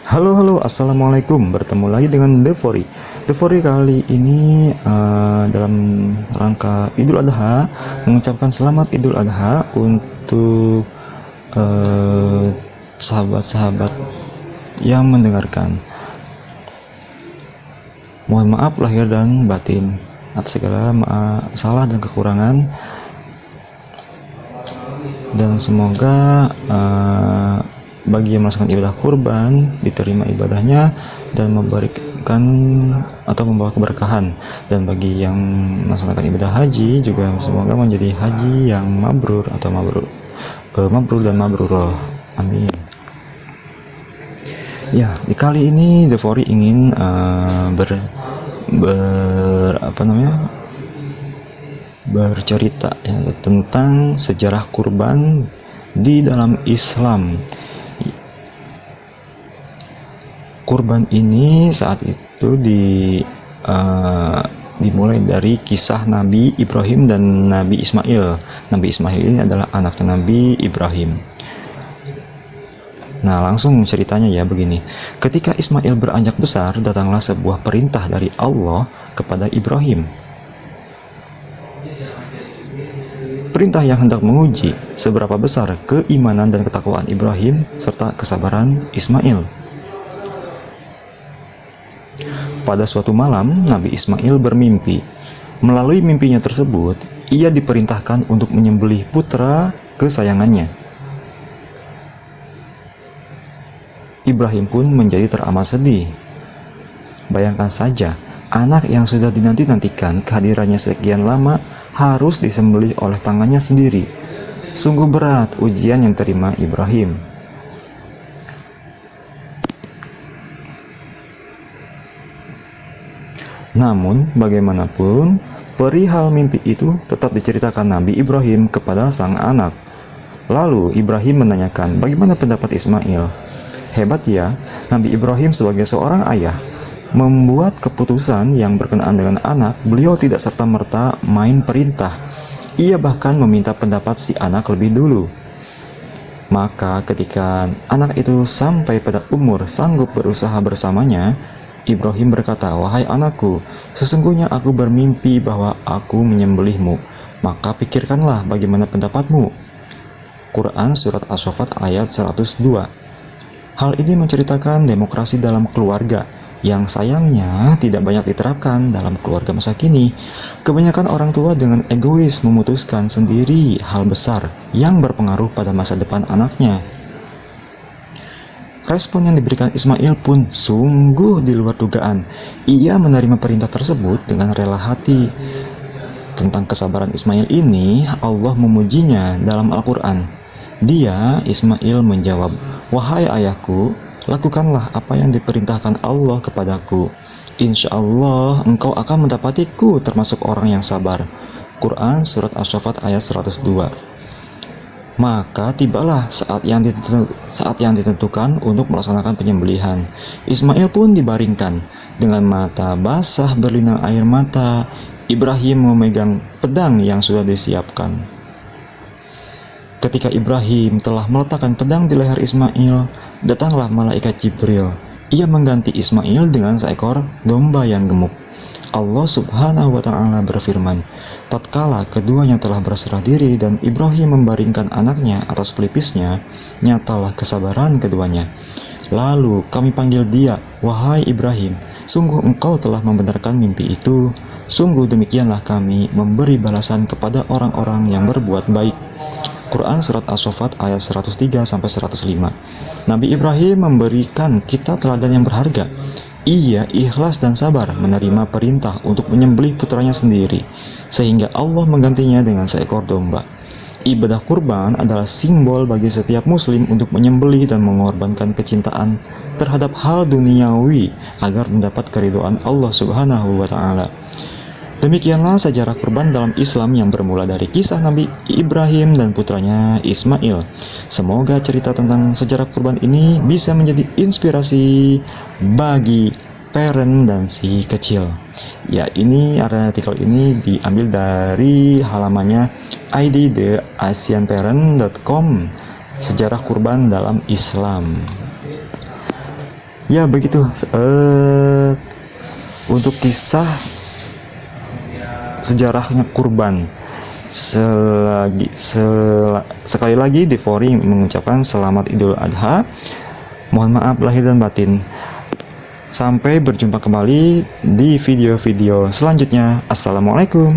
Halo, assalamualaikum. Bertemu lagi dengan Devori kali ini dalam rangka Idul Adha, mengucapkan selamat Idul Adha untuk eh, sahabat-sahabat yang mendengarkan. Mohon maaf lahir dan batin atas segala salah dan kekurangan, dan semoga bagi yang melaksanakan ibadah kurban diterima ibadahnya dan memberikan atau membawa keberkahan, dan bagi yang melaksanakan ibadah haji juga semoga menjadi haji yang mabrur atau mabrur dan mabrurah, amin. Ya, di kali ini Devori ingin bercerita ya, tentang sejarah kurban di dalam Islam. Kurban ini saat itu dimulai dari kisah Nabi Ibrahim dan Nabi Ismail. Nabi Ismail ini adalah anaknya Nabi Ibrahim. Nah, langsung ceritanya ya begini. Ketika Ismail beranjak besar, datanglah sebuah perintah dari Allah kepada Ibrahim. Perintah yang hendak menguji seberapa besar keimanan dan ketakwaan Ibrahim serta kesabaran Ismail. Pada suatu malam, Nabi Ismail bermimpi. Melalui mimpinya tersebut, ia diperintahkan untuk menyembelih putra kesayangannya. Ibrahim pun menjadi teramat sedih. Bayangkan saja, anak yang sudah dinanti-nantikan kehadirannya sekian lama harus disembelih oleh tangannya sendiri. Sungguh berat ujian yang terima Ibrahim. Namun, bagaimanapun, perihal mimpi itu tetap diceritakan Nabi Ibrahim kepada sang anak. Lalu, Ibrahim menanyakan, bagaimana pendapat Ismail? Hebat ya, Nabi Ibrahim sebagai seorang ayah, membuat keputusan yang berkenaan dengan anak. Beliau tidak serta-merta main perintah. Ia bahkan meminta pendapat si anak lebih dulu. Maka ketika anak itu sampai pada umur sanggup berusaha bersamanya, Ibrahim berkata, wahai anakku, sesungguhnya aku bermimpi bahwa aku menyembelihmu. Maka pikirkanlah bagaimana pendapatmu. Quran Surat As-Saffat ayat 102. Hal ini menceritakan demokrasi dalam keluarga, yang sayangnya tidak banyak diterapkan dalam keluarga masa kini. Kebanyakan orang tua dengan egois memutuskan sendiri hal besar yang berpengaruh pada masa depan anaknya. Respon yang diberikan Ismail pun sungguh di luar dugaan. Ia menerima perintah tersebut dengan rela hati. Tentang kesabaran Ismail ini, Allah memujinya dalam Al-Quran. Dia, Ismail, menjawab, wahai ayahku, lakukanlah apa yang diperintahkan Allah kepadaku. Insya Allah engkau akan mendapatiku termasuk orang yang sabar. Quran Surat As-Saffat ayat 102. Maka tibalah saat yang ditentukan untuk melaksanakan penyembelihan. Ismail pun dibaringkan. Dengan mata basah berlinang air mata, Ibrahim memegang pedang yang sudah disiapkan. Ketika Ibrahim telah meletakkan pedang di leher Ismail, datanglah malaikat Jibril. Ia mengganti Ismail dengan seekor domba yang gemuk. Allah Subhanahu wa Ta'ala berfirman, tatkala keduanya telah berserah diri dan Ibrahim membaringkan anaknya atas pelipisnya, nyatalah kesabaran keduanya. Lalu kami panggil dia, wahai Ibrahim, sungguh engkau telah membenarkan mimpi itu. Sungguh demikianlah kami memberi balasan kepada orang-orang yang berbuat baik. Quran Surat As-Saffat ayat 103-105. Nabi Ibrahim memberikan kita teladan yang berharga. Ia ikhlas dan sabar menerima perintah untuk menyembelih putranya sendiri, sehingga Allah menggantinya dengan seekor domba. Ibadah kurban adalah simbol bagi setiap muslim untuk menyembelih dan mengorbankan kecintaan terhadap hal duniawi agar mendapat keridhaan Allah Subhanahu wa Ta'ala. Demikianlah sejarah kurban dalam Islam yang bermula dari kisah Nabi Ibrahim dan putranya Ismail. Semoga cerita tentang sejarah kurban ini bisa menjadi inspirasi bagi parent dan si kecil. Ya, ini artikel ini diambil dari halamannya idtheasianparent.com, sejarah kurban dalam Islam. Ya begitu, untuk kisah sejarahnya kurban. Sekali lagi Devori mengucapkan selamat Idul Adha. Mohon maaf lahir dan batin. Sampai berjumpa kembali di video-video selanjutnya. Assalamualaikum.